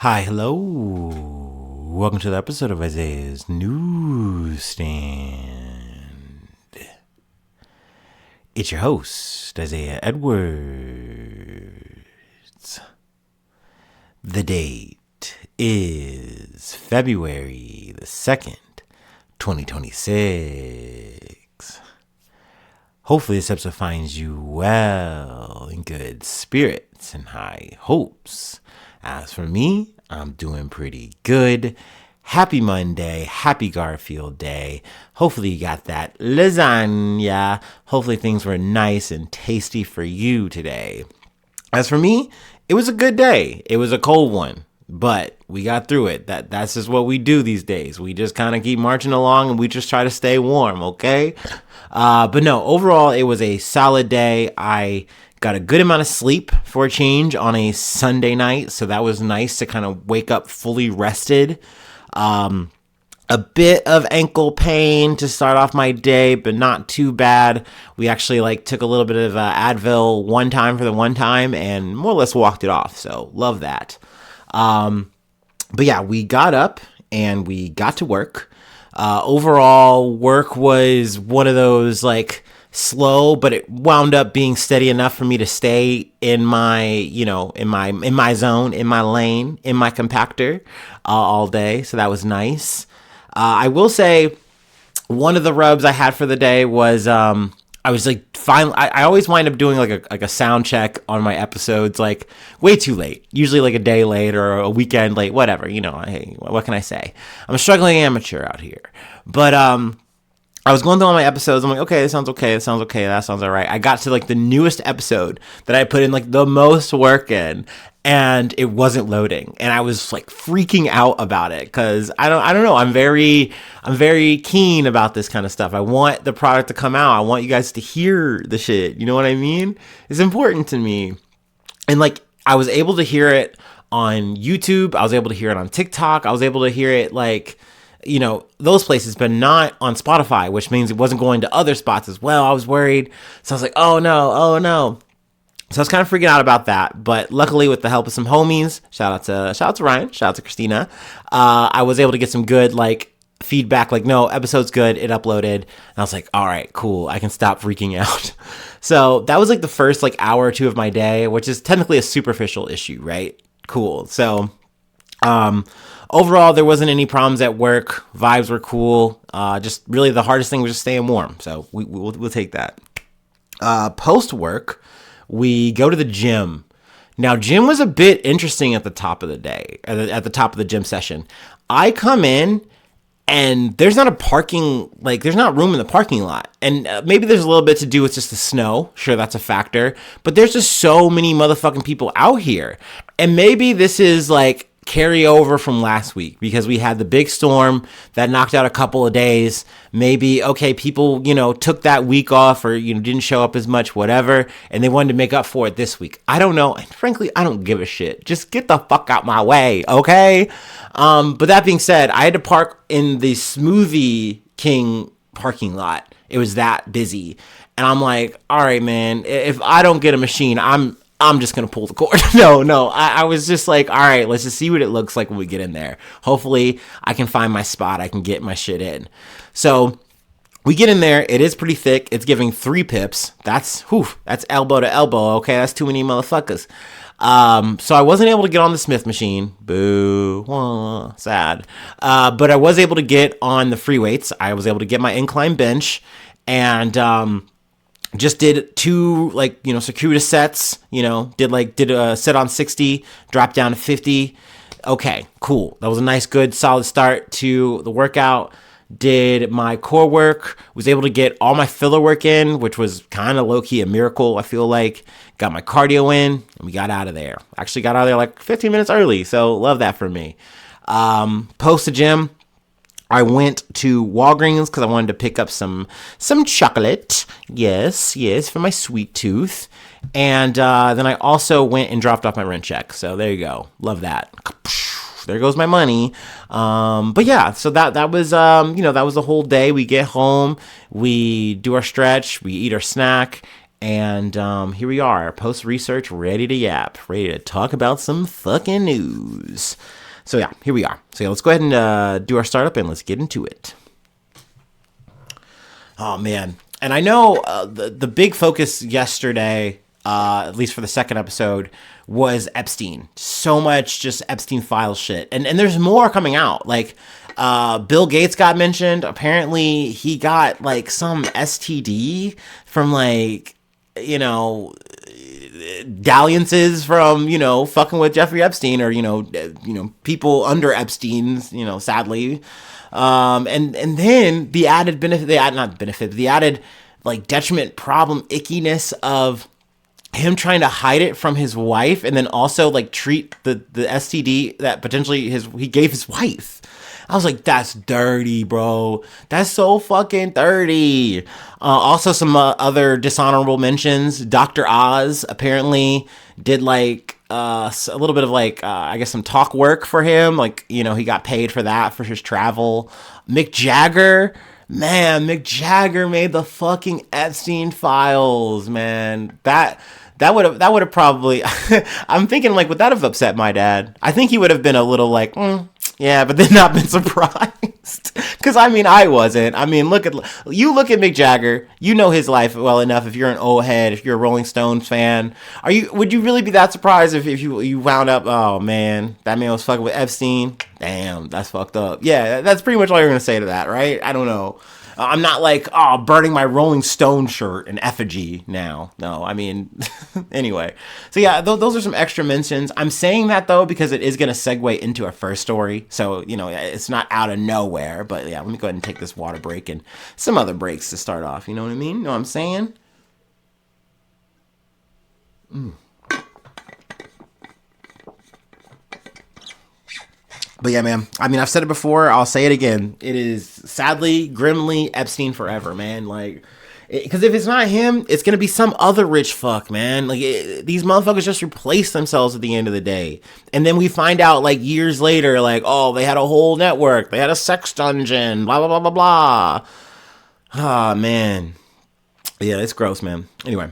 Hi, hello. Welcome to the episode of Isaiah's Newsstand. It's your host, Isaiah Edwards. The date is February the 2nd, 2026. Hopefully this episode finds you well, in good spirits and high hopes. As for me, I'm doing pretty good. Happy Monday. Happy Garfield Day. Hopefully you got that lasagna. Hopefully things were nice and tasty for you today. As for me, it was a good day. It was a cold one, but we got through it. That's just what we do these days. We just kind of keep marching along and we just try to stay warm, okay? But no, overall, it was a solid day. I got a good amount of sleep for a change on a Sunday night, so that was nice to kind of wake up fully rested. A bit of ankle pain to start off my day, but not too bad. We actually took a little bit of Advil one time and more or less walked it off, so love that. But yeah, we got up and we got to work. Overall, work was one of those slow, but it wound up being steady enough for me to stay in my, in my zone, in my lane, in my compactor all day. So that was nice. I will say one of the rubs I had for the day was I was finally. I always wind up doing a sound check on my episodes way too late, usually a day late or a weekend late, whatever. Hey, what can I say? I'm a struggling amateur out here, but I was going through all my episodes. I'm like, okay, this sounds okay. That sounds okay. That sounds all right. I got to the newest episode that I put in the most work in, and it wasn't loading. And I was freaking out about it because I don't know. I'm very keen about this kind of stuff. I want the product to come out. I want you guys to hear the shit. You know what I mean? It's important to me. And I was able to hear it on YouTube. I was able to hear it on TikTok. I was able to hear it those places, but not on Spotify, which means it wasn't going to other spots as well. I was worried. So I was like, oh no. So I was kind of freaking out about that. But luckily, with the help of some homies, shout out to Ryan, shout out to Christina, I was able to get some good feedback. No, episode's good. It uploaded. And I was like, all right, cool. I can stop freaking out. So that was the first hour or two of my day, which is technically a superficial issue, right? Cool. So, overall, there wasn't any problems at work. Vibes were cool. Just really the hardest thing was just staying warm. So we'll take that. Post work, we go to the gym. Now, gym was a bit interesting at the top of the day, at the top of the gym session. I come in and there's not there's not room in the parking lot. And maybe there's a little bit to do with just the snow. Sure, that's a factor. But there's just so many motherfucking people out here. And maybe this is carry over from last week because we had the big storm that knocked out a couple of days. Maybe, okay, people, took that week off or, didn't show up as much, whatever, and they wanted to make up for it this week. I don't know. And frankly, I don't give a shit. Just get the fuck out my way, okay? But that being said, I had to park in the Smoothie King parking lot. It was that busy. And I'm like, all right, man, if I don't get a machine, I'm just going to pull the cord. No. I was just all right, let's just see what it looks like when we get in there. Hopefully I can find my spot. I can get my shit in. So we get in there. It is pretty thick. It's giving 3 pips. That's elbow to elbow. Okay. That's too many motherfuckers. So I wasn't able to get on the Smith machine. Boo. Sad. But I was able to get on the free weights. I was able to get my incline bench and, just did 2 circuitous sets, did a set on 60, dropped down to 50. Okay, cool. That was a nice, good, solid start to the workout. Did my core work, was able to get all my filler work in, which was kind of low-key a miracle, I feel like. Got my cardio in, and we got out of there. Actually got out of there 15 minutes early, so love that for me. Post the gym, I went to Walgreens because I wanted to pick up some chocolate. Yes, for my sweet tooth. And then I also went and dropped off my rent check. So there you go. Love that. There goes my money. But yeah, so that was that was the whole day. We get home, we do our stretch, we eat our snack, And here we are, post research, ready to yap, ready to talk about some fucking news. So yeah, here we are. So yeah, let's go ahead and do our startup and let's get into it. Oh man, and I know the big focus yesterday, at least for the second episode, was Epstein. So much just Epstein file shit, and there's more coming out. Like Bill Gates got mentioned. Apparently, he got like some STD from like dalliances from fucking with Jeffrey Epstein or people under Epstein's sadly. And then the added benefit, the added like detriment, problem, ickiness of him trying to hide it from his wife, and then also like treat the STD that potentially he gave his wife. I was like, that's dirty, bro. That's so fucking dirty. Also, some other dishonorable mentions. Dr. Oz apparently did like a little bit of like, I guess some talk work for him. Like, he got paid for that, for his travel. Mick Jagger made the fucking Epstein files, man. That would have probably, I'm thinking like, would that have upset my dad? I think he would have been a little like, yeah, but then not been surprised. Because, I wasn't. look at Mick Jagger. You know his life well enough if you're an old head, if you're a Rolling Stones fan. Would you really be that surprised if you wound up, oh, man, that man was fucking with Epstein? Damn, that's fucked up. Yeah, that's pretty much all you're going to say to that, right? I don't know. I'm not like, burning my Rolling Stone shirt in effigy now. No, anyway. So yeah, those are some extra mentions. I'm saying that though because it is going to segue into our first story. So, it's not out of nowhere. But yeah, let me go ahead and take this water break and some other breaks to start off. You know what I mean? You know what I'm saying? But yeah, man, I've said it before, I'll say it again. It is sadly, grimly Epstein forever, man. Like, because if it's not him, it's going to be some other rich fuck, man. Like, these motherfuckers just replace themselves at the end of the day. And then we find out, like, years later, like, oh, they had a whole network. They had a sex dungeon, blah, blah, blah, blah, blah. Ah, man. Yeah, it's gross, man. Anyway.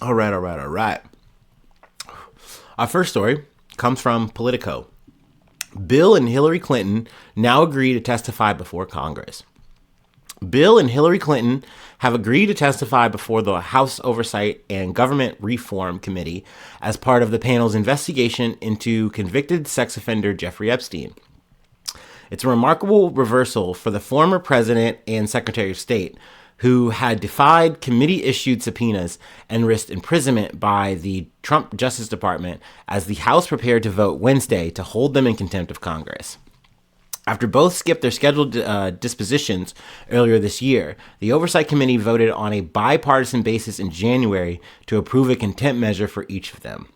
All right. Our first story comes from Politico. Bill and Hillary Clinton now agree to testify before Congress. Bill and Hillary Clinton have agreed to testify before the House Oversight and Government Reform Committee as part of the panel's investigation into convicted sex offender Jeffrey Epstein. It's a remarkable reversal for the former president and Secretary of State, who had defied committee-issued subpoenas and risked imprisonment by the Trump Justice Department as the House prepared to vote Wednesday to hold them in contempt of Congress. After both skipped their scheduled dispositions earlier this year, the Oversight Committee voted on a bipartisan basis in January to approve a contempt measure for each of them.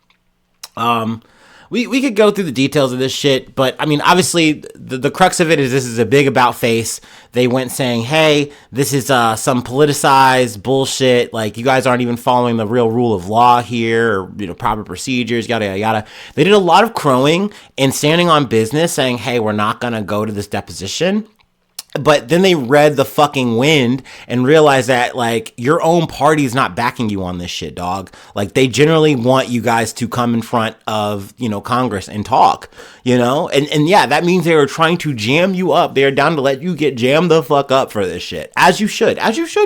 We could go through the details of this shit, but obviously the crux of it is this is a big about face. They went saying, hey, this is some politicized bullshit. Like, you guys aren't even following the real rule of law here, or, proper procedures, yada, yada, yada. They did a lot of crowing and standing on business saying, hey, we're not going to go to this deposition. But then they read the fucking wind and realized that, like, your own party's not backing you on this shit, dog. Like, they generally want you guys to come in front of, Congress and talk, And yeah, that means they are trying to jam you up. They are down to let you get jammed the fuck up for this shit. As you should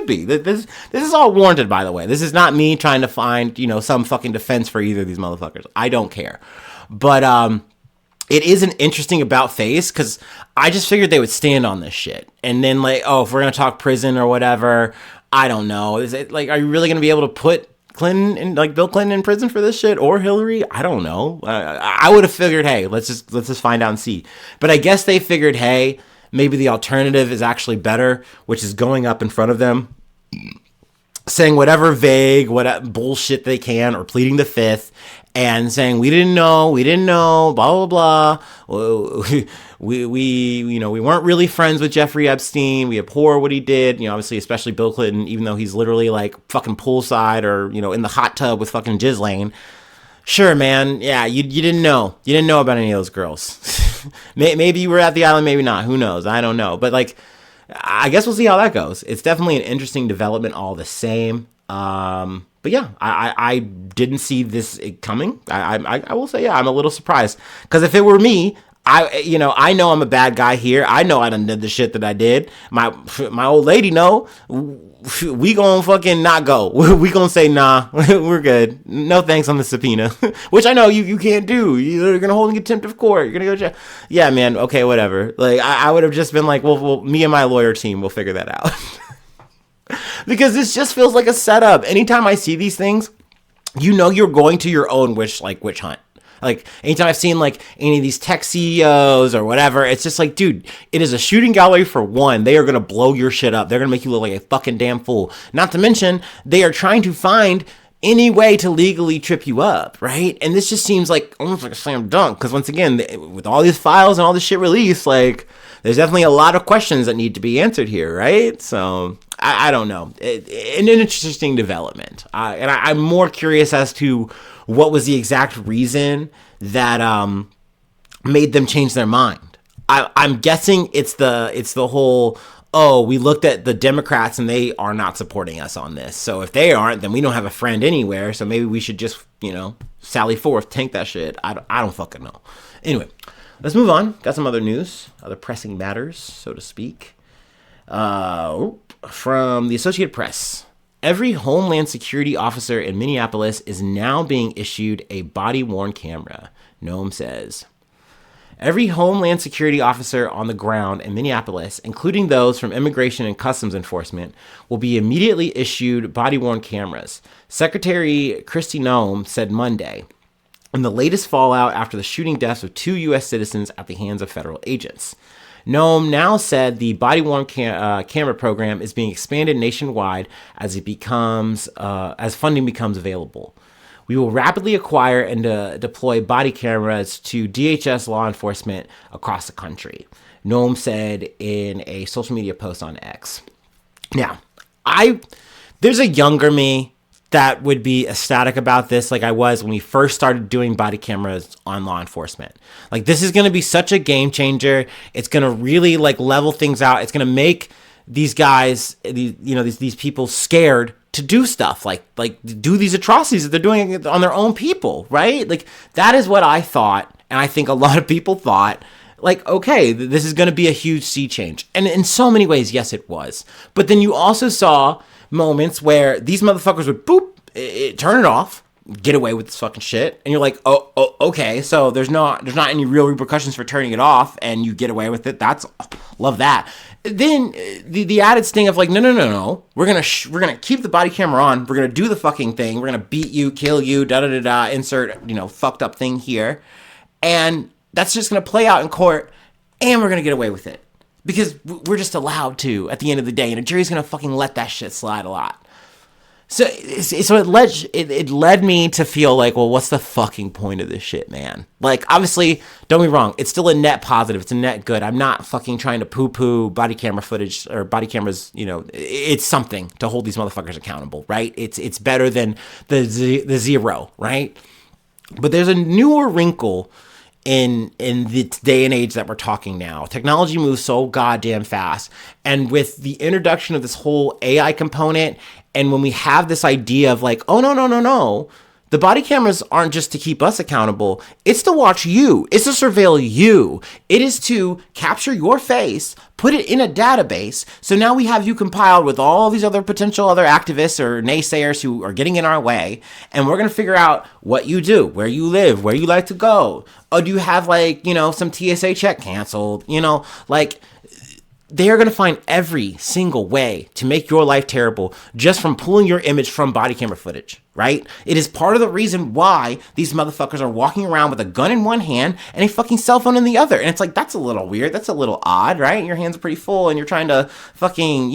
be. This is all warranted, by the way. This is not me trying to find, some fucking defense for either of these motherfuckers. I don't care. But, it is an interesting about face because I just figured they would stand on this shit. And then like, oh, if we're going to talk prison or whatever, I don't know. Is it like, are you really going to be able to put Clinton and like Bill Clinton in prison for this shit or Hillary? I don't know. I would have figured, hey, let's just find out and see. But I guess they figured, hey, maybe the alternative is actually better, which is going up in front of them saying whatever vague, what bullshit they can, or pleading the fifth, and saying we didn't know, blah blah blah. We weren't really friends with Jeffrey Epstein. We abhor what he did. Obviously, especially Bill Clinton, even though he's literally like fucking poolside or in the hot tub with fucking Ghislaine. Sure, man. Yeah, you didn't know. You didn't know about any of those girls. Maybe you were at the island, maybe not. Who knows? I don't know. But like, I guess we'll see how that goes. It's definitely an interesting development all the same. But yeah, I didn't see this coming. I will say, yeah, I'm a little surprised. Because if it were me, I know I'm a bad guy here. I know I done did the shit that I did. My old lady know. We gonna fucking not go. We gonna say, nah, we're good. No thanks on the subpoena. Which I know you can't do. You're gonna hold in contempt of court. You're gonna go to jail. Yeah, man, okay, whatever. Like, I would have just been like, well, me and my lawyer team will figure that out. Because this just feels like a setup. Anytime I see these things, you're going to your own witch hunt. Like, anytime I've seen, like, any of these tech CEOs or whatever, it's just like, dude, it is a shooting gallery for one. They are going to blow your shit up. They're going to make you look like a fucking damn fool. Not to mention, they are trying to find any way to legally trip you up, right? And this just seems like almost like a slam dunk. Because once again, with all these files and all this shit released, like, there's definitely a lot of questions that need to be answered here, right? So, I don't know. An interesting development. And I'm more curious as to what was the exact reason that made them change their mind. I'm guessing it's the whole, we looked at the Democrats and they are not supporting us on this. So if they aren't, then we don't have a friend anywhere. So maybe we should just, sally forth, tank that shit. I don't fucking know. Anyway, let's move on. Got some other news, other pressing matters, so to speak. From the Associated Press. Every Homeland Security officer in Minneapolis is now being issued a body-worn camera, Noam says. Every Homeland Security officer on the ground in Minneapolis, including those from Immigration and Customs Enforcement, will be immediately issued body-worn cameras, Secretary Kristi Noem said Monday, in the latest fallout after the shooting deaths of 2 U.S. citizens at the hands of federal agents. Noem now said the body-worn camera program is being expanded nationwide as as funding becomes available. We will rapidly acquire and deploy body cameras to DHS law enforcement across the country, Noem said in a social media post on X. Now, there's a younger me that would be ecstatic about this, like I was when we first started doing body cameras on law enforcement. Like, this is going to be such a game changer. It's going to really like level things out. It's going to make these guys, these people scared to do stuff like do these atrocities that they're doing on their own people, right? Like, that is what I thought, and I think a lot of people thought. Like, okay, this is going to be a huge sea change, and in so many ways, yes, it was. But then you also saw moments where these motherfuckers would turn it off, get away with this fucking shit, and you're like, oh, okay, so there's not any real repercussions for turning it off, and you get away with it. Love that. Then the added sting of like, no, we're gonna keep the body camera on, we're gonna do the fucking thing, we're gonna beat you, kill you, insert fucked up thing here, and that's just gonna play out in court, and we're gonna get away with it. Because we're just allowed to at the end of the day, and a jury's gonna fucking let that shit slide a lot. So it led me to feel like, well, what's the fucking point of this shit, man? Like, obviously, don't be wrong, it's still a net positive, it's a net good. I'm not fucking trying to poo-poo body camera footage or body cameras. It's something to hold these motherfuckers accountable, right? It's better than the zero, right? But there's a newer wrinkle in the day and age that we're talking now. Technology moves so goddamn fast. And with the introduction of this whole AI component, and when we have this idea of like, oh, no, the body cameras aren't just to keep us accountable. It's to watch you. It's to surveil you. It is to capture your face, put it in a database. So now we have you compiled with all these other potential other activists or naysayers who are getting in our way. And we're going to figure out what you do, where you live, where you like to go. Oh, do you have like, some TSA check canceled? they are going to find every single way to make your life terrible just from pulling your image from body camera footage, right? It is part of the reason why these motherfuckers are walking around with a gun in one hand and a fucking cell phone in the other. And it's like, that's a little weird. That's a little odd, right? Your hands are pretty full and you're trying to fucking,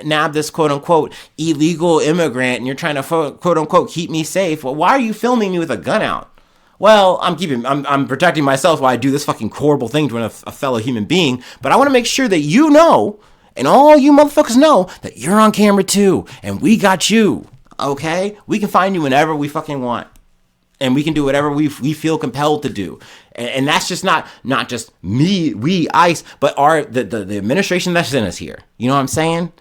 nab this quote unquote illegal immigrant and you're trying to quote unquote keep me safe. Well, why are you filming me with a gun out? Well, I'm protecting myself while I do this fucking horrible thing to a fellow human being, but I want to make sure that you know, and all you motherfuckers know, that you're on camera too, and we got you, okay? We can find you whenever we fucking want, and we can do whatever we feel compelled to do, and that's just not just we, ICE, but the administration that's in us here. You know what I'm saying?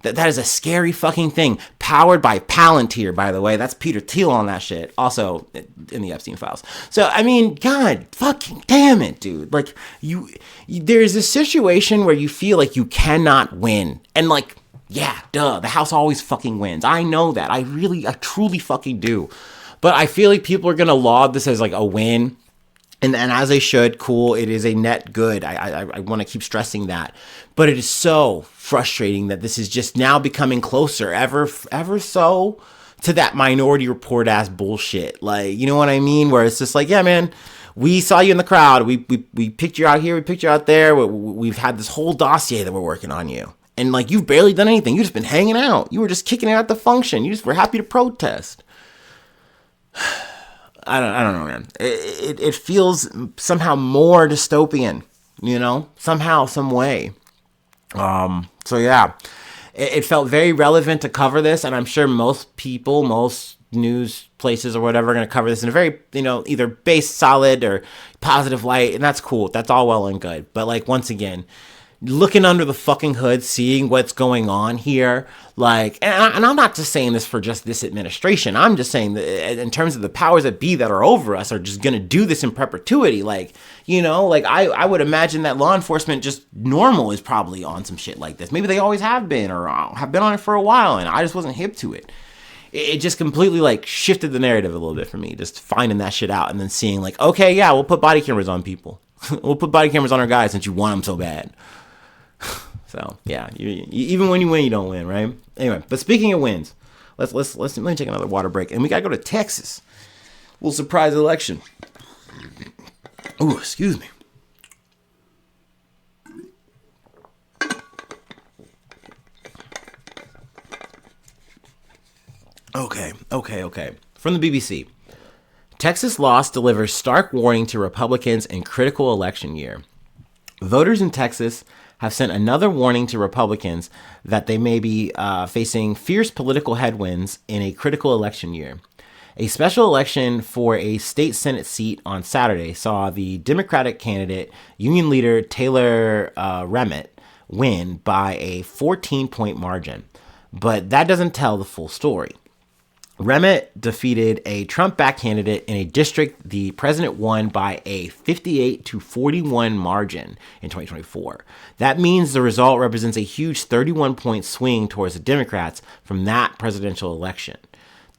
That is a scary fucking thing. Powered by Palantir, by the way. That's Peter Thiel on that shit. Also in the Epstein files. So, I mean, God fucking damn it, dude. Like, there's a situation where you feel like you cannot win. And like, yeah, duh, the house always fucking wins. I know that. I truly fucking do. But I feel like people are going to laud this as like a win. And as they should, cool, it is a net good. I want to keep stressing that. But it is so frustrating that this is just now becoming closer, ever so, to that Minority Report ass bullshit. Like, you know what I mean? Where it's just like, yeah, man, we saw you in the crowd. We picked you out here. We picked you out there. We've had this whole dossier that we're working on you. And like, you've barely done anything. You've just been hanging out. You were just kicking it at the function. You just were happy to protest. I don't know, man. It feels somehow more dystopian, somehow, some way. So yeah, it felt very relevant to cover this, and I'm sure most people, most news places or whatever are going to cover this in a very, either base, solid, or positive light, and that's cool. That's all well and good. But like, once again, looking under the fucking hood, seeing what's going on here, like, and I'm not just saying this for just this administration. I'm just saying that in terms of the powers that be that are over us are just going to do this in perpetuity. Like, I would imagine that law enforcement just normal is probably on some shit like this. Maybe they always have been or have been on it for a while and I just wasn't hip to it. It just completely like shifted the narrative a little bit for me, just finding that shit out and then seeing like, okay, yeah, we'll put body cameras on people. We'll put body cameras on our guys since you want them so bad. So yeah, even when you win, you don't win, right? Anyway, but speaking of wins, let me take another water break, and we gotta go to Texas. Little surprise election. Oh, excuse me. Okay. From the BBC, Texas loss delivers stark warning to Republicans in critical election year. Voters in Texas have sent another warning to Republicans that they may be facing fierce political headwinds in a critical election year. A special election for a state Senate seat on Saturday saw the Democratic candidate, Union leader Taylor Remmett, win by a 14-point margin. But that doesn't tell the full story. Remmett defeated a Trump-backed candidate in a district the president won by a 58-41 margin in 2024. That means the result represents a huge 31-point swing towards the Democrats from that presidential election.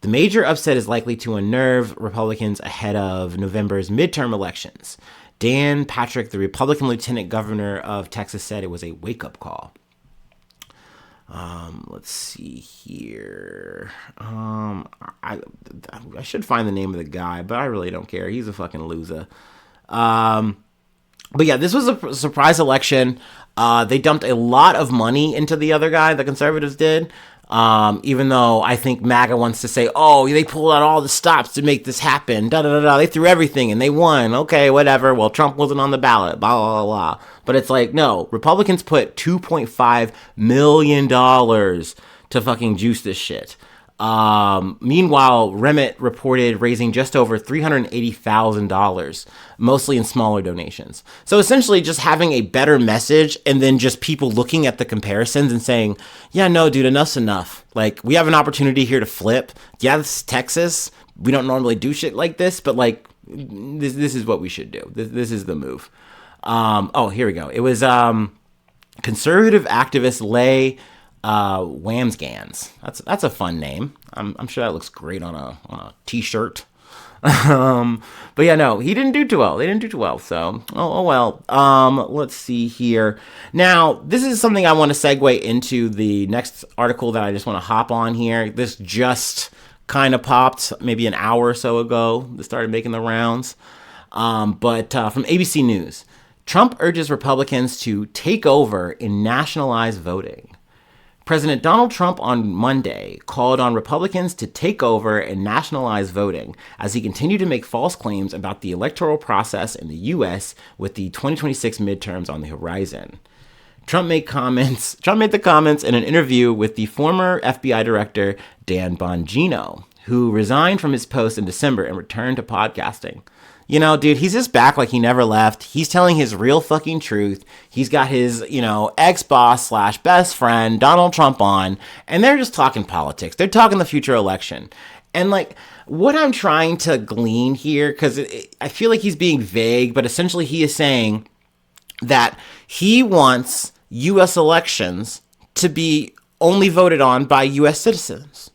The major upset is likely to unnerve Republicans ahead of November's midterm elections. Dan Patrick, the Republican lieutenant governor of Texas, said it was a wake-up call. Let's see here. I should find the name of the guy, but I really don't care. He's a fucking loser. But yeah, this was a surprise election. They dumped a lot of money into the other guy, the conservatives did. Even though I think MAGA wants to say, oh, they pulled out all the stops to make this happen. They threw everything and they won. Okay, whatever. Well, Trump wasn't on the ballot. Blah, blah, blah. But it's like, no, Republicans put $2.5 million to fucking juice this shit. Meanwhile, Remmett reported raising just over $380,000, mostly in smaller donations. So essentially just having a better message and then just people looking at the comparisons and saying, yeah, no, dude, enough's enough. Like, we have an opportunity here to flip. Yeah, this is Texas. We don't normally do shit like this, but like, this is what we should do. This is the move. Here we go. It was, conservative activist Leigh Wamsgans. That's a fun name. I'm sure that looks great on a t-shirt. But yeah, no, he didn't do too well. They didn't do too well. So, oh well. Let's see here. Now, this is something I want to segue into the next article that I just want to hop on here. This just kind of popped maybe an hour or so ago. This started making the rounds. But from ABC News, Trump urges Republicans to take over and nationalize voting. President Donald Trump on Monday called on Republicans to take over and nationalize voting as he continued to make false claims about the electoral process in the U.S. with the 2026 midterms on the horizon. Trump made the comments in an interview with the former FBI director Dan Bongino, who resigned from his post in December and returned to podcasting. You know, dude, he's just back like he never left. He's telling his real fucking truth. He's got his, ex-boss / best friend, Donald Trump, on, and they're just talking politics. They're talking the future election. And, what I'm trying to glean here, because I feel like he's being vague, but essentially he is saying that he wants U.S. elections to be only voted on by U.S. citizens.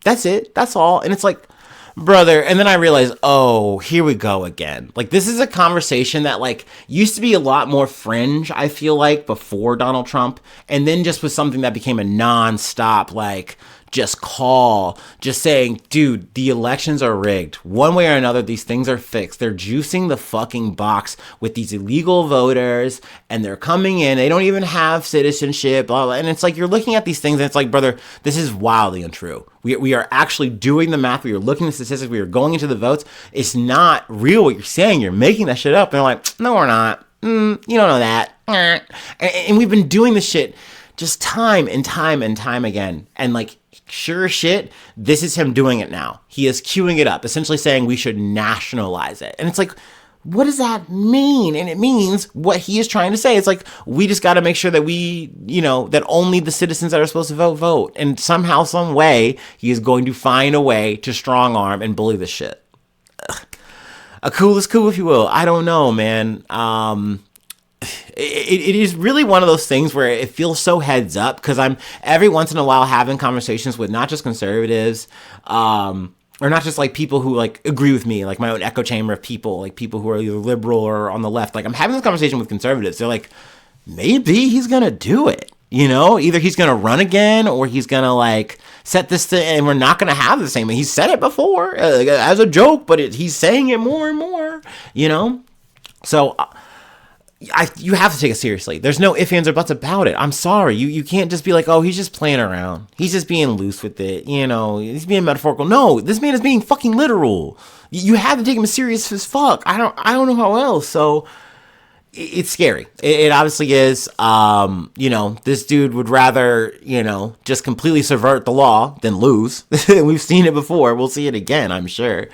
That's it. That's all. And it's like, brother, and then I realized, oh, here we go again. This is a conversation that, used to be a lot more fringe, I feel like, before Donald Trump, and then just was something that became a nonstop, just saying, dude, the elections are rigged. One way or another, these things are fixed. They're juicing the fucking box with these illegal voters, and they're coming in. They don't even have citizenship, blah, blah. And it's like, you're looking at these things, and it's like, brother, this is wildly untrue. We are actually doing the math. We are looking at statistics. We are going into the votes. It's not real what you're saying. You're making that shit up. And they're like, no, we're not. You don't know that. And we've been doing this shit just time and time and time again. And sure as shit, this is him doing it now. He is queuing it up, essentially saying we should nationalize it. And it's like, what does that mean? And it means what he is trying to say. It's like, we just got to make sure that that only the citizens that are supposed to vote. And somehow, some way, he is going to find a way to strong arm and bully this shit. Ugh. A cool is cool, if you will. I don't know, man. It is really one of those things where it feels so heads up, because I'm every once in a while having conversations with not just conservatives, or not just people who agree with me, my own echo chamber of people, people who are either liberal or on the left. I'm having this conversation with conservatives. They're like, maybe he's going to do it. Either he's going to run again, or he's going to set this thing, and we're not going to have the same. He's said it before as a joke, but he's saying it more and more, So you have to take it seriously. There's no ifs, ands, or buts about it. I'm sorry. You can't just be like, oh, he's just playing around. He's just being loose with it. He's being metaphorical. No, this man is being fucking literal. You have to take him serious as fuck. I don't know how else. So it's scary. It obviously is. This dude would rather, just completely subvert the law than lose. We've seen it before. We'll see it again, I'm sure.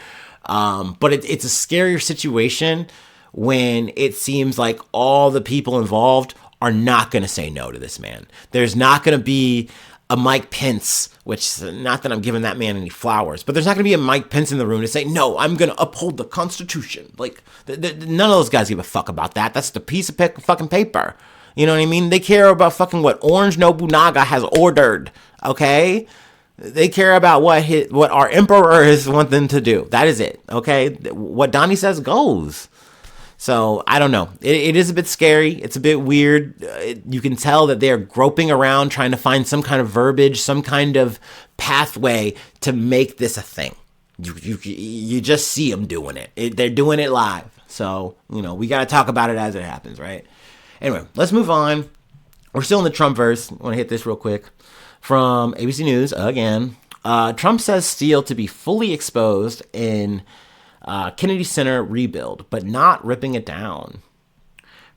But it's a scarier situation when it seems like all the people involved are not going to say no to this man. There's not going to be a Mike Pence, which, not that I'm giving that man any flowers, but there's not going to be a Mike Pence in the room to say, no, I'm going to uphold the Constitution. None of those guys give a fuck about that. That's the piece of fucking paper. You know what I mean? They care about fucking what Orange Nobunaga has ordered, okay? They care about what our emperor is want them to do. That is it, okay? What Donnie says goes. So, I don't know. It is a bit scary. It's a bit weird. You can tell that they're groping around trying to find some kind of verbiage, some kind of pathway to make this a thing. You just see them doing it. They're doing it live. So, we got to talk about it as it happens, right? Anyway, let's move on. We're still in the Trump-verse. I want to hit this real quick. From ABC News, again. Trump says steel to be fully exposed in Kennedy Center rebuild, but not ripping it down.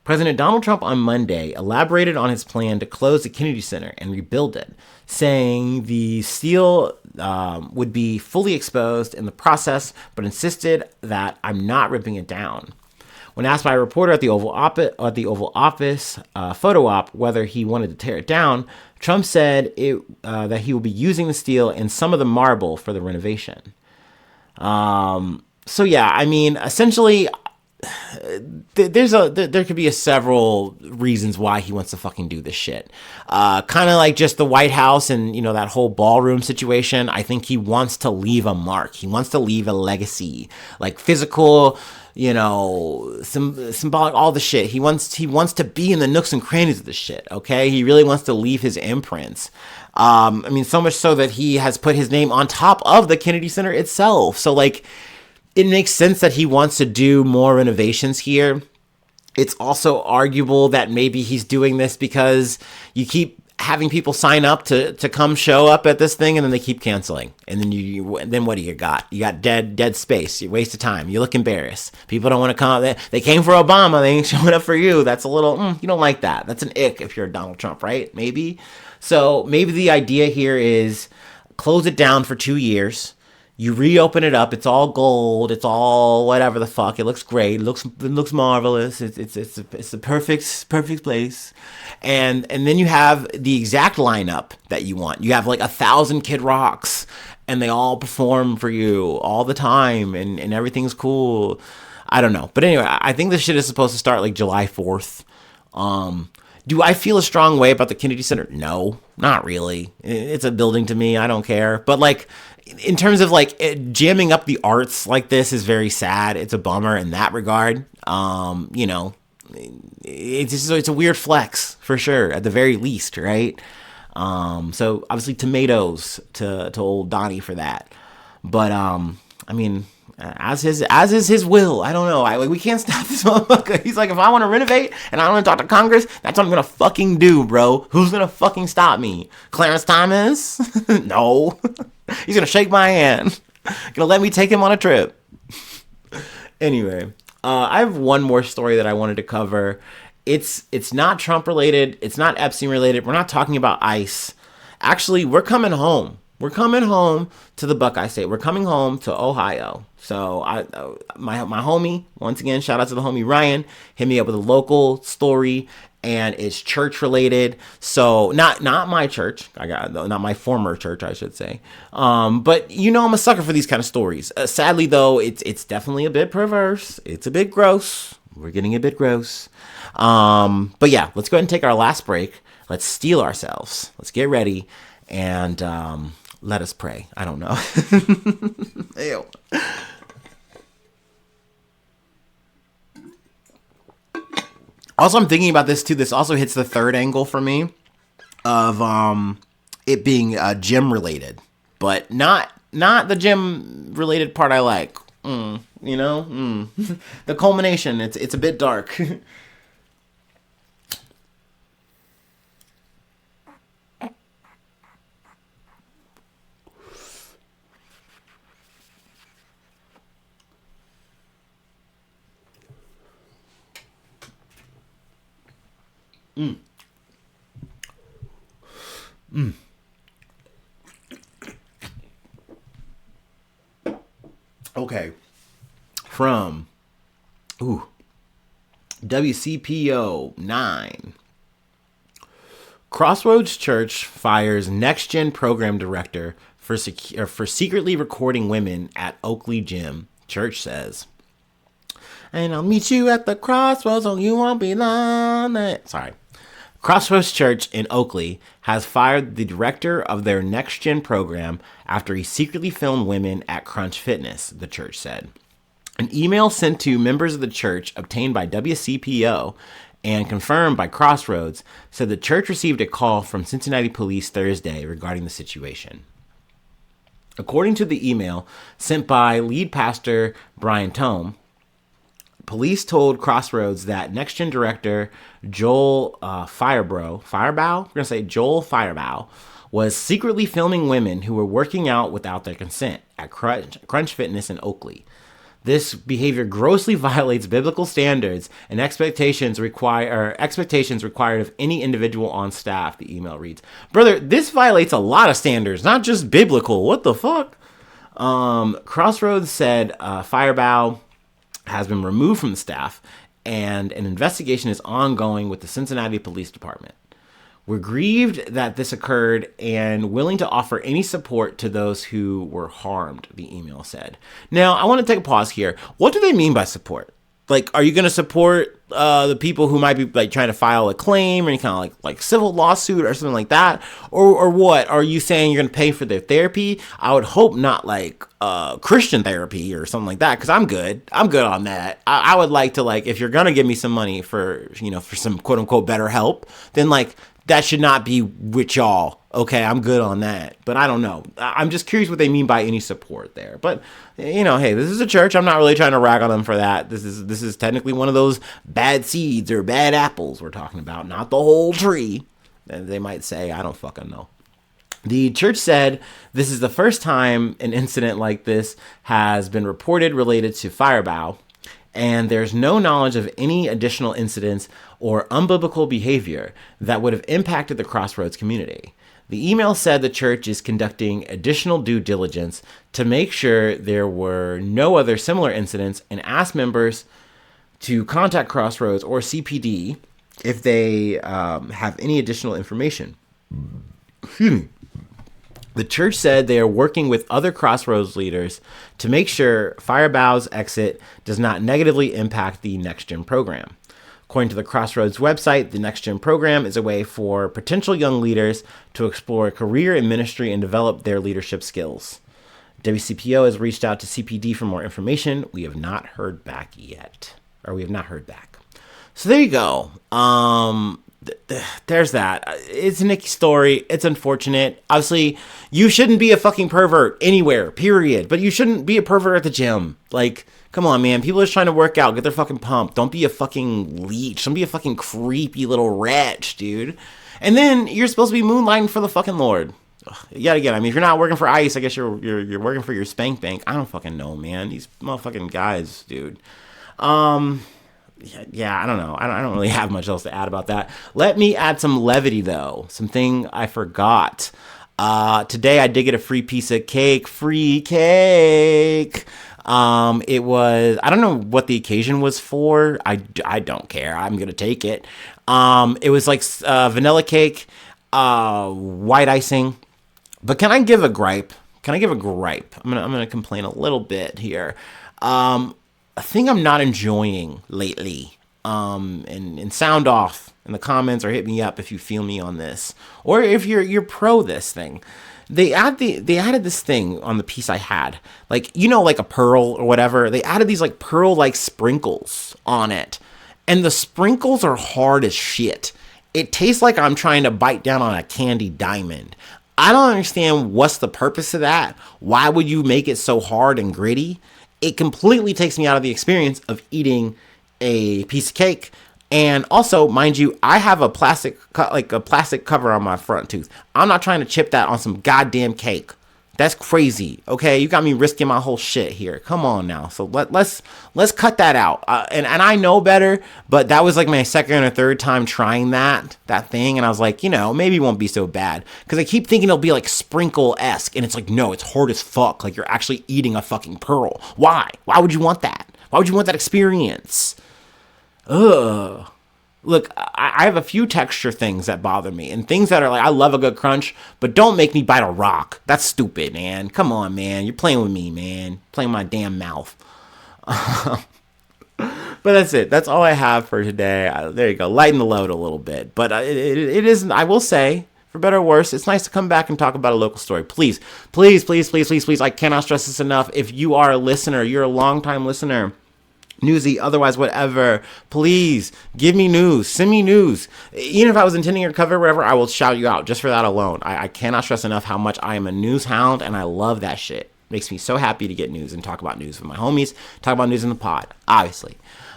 President Donald Trump on Monday elaborated on his plan to close the Kennedy Center and rebuild it, saying the steel would be fully exposed in the process, but insisted that I'm not ripping it down. When asked by a reporter at the Oval Office photo op whether he wanted to tear it down, Trump said that he will be using the steel and some of the marble for the renovation. So yeah, I mean, essentially, there could be several reasons why he wants to fucking do this shit. Kind of like just the White House and, that whole ballroom situation. I think he wants to leave a mark. He wants to leave a legacy, like physical, symbolic, all the shit. He wants to be in the nooks and crannies of the shit. Okay. He really wants to leave his imprints. So much so that he has put his name on top of the Kennedy Center itself. So like, it makes sense that he wants to do more renovations here. It's also arguable that maybe he's doing this because you keep having people sign up to come show up at this thing, and then they keep canceling. And then then what do you got? You got dead space. You waste of time. You look embarrassed. People don't want to come. They came for Obama. They ain't showing up for you. That's a little, you don't like that. That's an ick if you're Donald Trump, right? Maybe. So maybe the idea here is close it down for 2 years. You reopen it up. It's all gold. It's all whatever the fuck. It looks great. It looks marvelous. It's the perfect place. And then you have the exact lineup that you want. You have like 1,000 Kid Rocks, and they all perform for you all the time, and everything's cool. I don't know, but anyway, I think this shit is supposed to start like July 4th. Do I feel a strong way about the Kennedy Center? No, not really. It's a building to me. I don't care. But like, in terms of like jamming up the arts like this is very sad. It's a bummer in that regard. It's a weird flex for sure, at the very least, right? So obviously tomatoes to old Donnie for that. But as is his will. I don't know. We can't stop this motherfucker. He's like, if I want to renovate and I want to talk to Congress, that's what I'm gonna fucking do, bro. Who's gonna fucking stop me? Clarence Thomas? No. He's gonna shake my hand. Gonna let me take him on a trip. Anyway, I have one more story that I wanted to cover. It's not Trump related. It's not Epstein related. We're not talking about ICE. Actually, we're coming home. We're coming home to the Buckeye State. We're coming home to Ohio. So my homie, once again, shout out to the homie Ryan, hit me up with a local story, and it's church related. So not my church. Not my former church, I should say. But I'm a sucker for these kind of stories. Sadly though, it's definitely a bit perverse. It's a bit gross. We're getting a bit gross. But yeah, let's go ahead and take our last break. Let's steel ourselves. Let's get ready and let us pray. I don't know. Ew. Also, I'm thinking about this too. This also hits the third angle for me of it being gym related, but not the gym related part I like. The culmination. It's a bit dark. Okay. From WCPO 9. Crossroads Church fires Next Gen program director for secretly recording women at Oakley Gym. Church says. And I'll meet you at the crossroads so you won't be lonely. Sorry. Crossroads Church in Oakley has fired the director of their Next Gen program after he secretly filmed women at Crunch Fitness, the church said. An email sent to members of the church, obtained by WCPO and confirmed by Crossroads, said the church received a call from Cincinnati police Thursday regarding the situation. According to the email sent by lead pastor Brian Tome, police told Crossroads that Next Gen director Joel Firebow was secretly filming women who were working out without their consent at Crunch Fitness in Oakley. This behavior grossly violates biblical standards and expectations required of any individual on staff, the email reads. Brother, this violates a lot of standards, not just biblical. What the fuck? Crossroads said Firebow has been removed from the staff, and an investigation is ongoing with the Cincinnati Police Department. We're grieved that this occurred and willing to offer any support to those who were harmed, the email said. Now, I want to take a pause here. What do they mean by support? Like, are you going to support the people who might be like trying to file a claim or any kind of like civil lawsuit or something like that? Or what? Are you saying you're going to pay for their therapy? I would hope not like Christian therapy or something like that, because I'm good on that. I would like to, like, if you're going to give me some money for, for some quote unquote better help, then like that should not be with y'all. Okay, I'm good on that. But I don't know. I'm just curious what they mean by any support there. But, hey, this is a church. I'm not really trying to rag on them for that. This is technically one of those bad seeds or bad apples we're talking about, not the whole tree. They might say, I don't fucking know. The church said this is the first time an incident like this has been reported related to Firebaugh, and there's no knowledge of any additional incidents or unbiblical behavior that would have impacted the Crossroads community. The email said the church is conducting additional due diligence to make sure there were no other similar incidents, and asked members to contact Crossroads or CPD if they have any additional information. Excuse me. The church said they are working with other Crossroads leaders to make sure Firebaugh's exit does not negatively impact the Next Gen program. According to the Crossroads website, the Next Gen program is a way for potential young leaders to explore a career in ministry and develop their leadership skills. WCPO has reached out to CPD for more information. We have not heard back yet. So there you go. There's that. It's a Nikki story. It's unfortunate. Obviously, you shouldn't be a fucking pervert anywhere, period. But you shouldn't be a pervert at the gym. Like, come on, man. People are just trying to work out, get their fucking pump. Don't be a fucking leech. Don't be a fucking creepy little wretch, dude. And then you're supposed to be moonlighting for the fucking Lord. Yet again, I mean, if you're not working for ICE, I guess you're working for your spank bank. I don't fucking know, man. These motherfucking guys, dude. Yeah, I don't know. I don't really have much else to add about that. Let me add some levity, though. Something I forgot. Today, I did get a free piece of cake. Free cake. It was, I don't know what the occasion was for. I don't care. I'm going to take it. It was like vanilla cake, white icing. But can I give a gripe? I'm gonna complain a little bit here. A thing I'm not enjoying lately, and sound off in the comments or hit me up if you feel me on this, or if you're pro this thing. They added this thing on the piece I had, like, like a pearl or whatever. They added these like pearl like sprinkles on it, and the sprinkles are hard as shit. It tastes like I'm trying to bite down on a candy diamond. I don't understand what's the purpose of that. Why would you make it so hard and gritty? It completely takes me out of the experience of eating a piece of cake. And also, mind you, I have a plastic cover on my front tooth. I'm not trying to chip that on some goddamn cake. That's crazy. Okay, you got me risking my whole shit here. Come on now. So let's cut that out. And I know better, but that was like my second or third time trying that thing, and I was like, maybe it won't be so bad, because I keep thinking it'll be like sprinkle-esque, and it's like, no, it's hard as fuck. Like, you're actually eating a fucking pearl. Why? Why would you want that? Why would you want that experience? Ugh. Look, I have a few texture things that bother me, and things that are like, I love a good crunch, but don't make me bite a rock. That's stupid, man. Come on, man. You're playing with me, man. Playing with my damn mouth. But that's it. That's all I have for today. There you go. Lighten the load a little bit. But it isn't, I will say, for better or worse, it's nice to come back and talk about a local story. Please, please, please, please, please, please. I cannot stress this enough. If you are a listener, you're a longtime listener, newsy, otherwise, whatever, please give me news. Send me news. Even if I was intending to cover whatever, I will shout you out just for that alone. I cannot stress enough how much I am a news hound, and I love that shit. Makes me so happy to get news and talk about news with my homies, talk about news in the pod, obviously.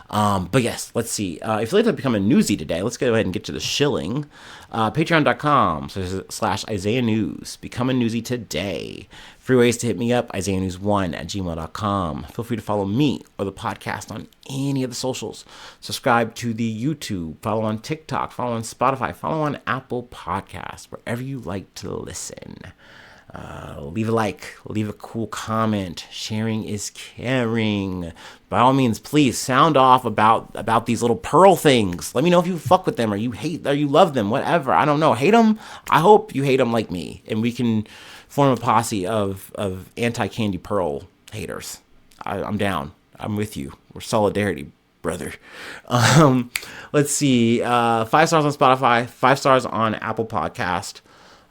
But yes, let's see. If you'd like to become a newsie today, let's go ahead and get to the shilling. Patreon.com/Isaiah News. Become a newsie today. Free ways to hit me up, IsaiahNews1@gmail.com. Feel free to follow me or the podcast on any of the socials. Subscribe to the YouTube. Follow on TikTok. Follow on Spotify. Follow on Apple Podcasts. Wherever you like to listen. Leave a like, leave a cool comment. Sharing is caring. By all means, please sound off about these little pearl things. Let me know if you fuck with them, or you hate, or you love them, whatever. I don't know. Hate them? I hope you hate them like me, and we can form a posse of anti-candy pearl haters. I'm down. I'm with you. We're solidarity, brother. Let's see. 5 stars on Spotify, 5 stars on Apple Podcast.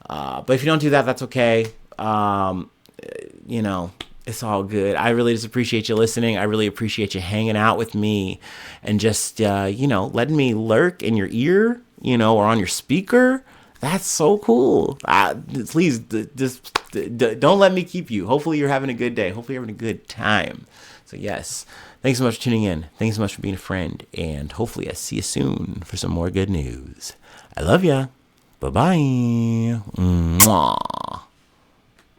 But if you don't do that, that's okay. It's all good. I really just appreciate you listening. I really appreciate you hanging out with me and just, letting me lurk in your ear, or on your speaker. That's so cool. Please, just don't let me keep you. Hopefully you're having a good day. Hopefully you're having a good time. So yes, thanks so much for tuning in. Thanks so much for being a friend. And hopefully I see you soon for some more good news. I love ya. Bye-bye. Mwah.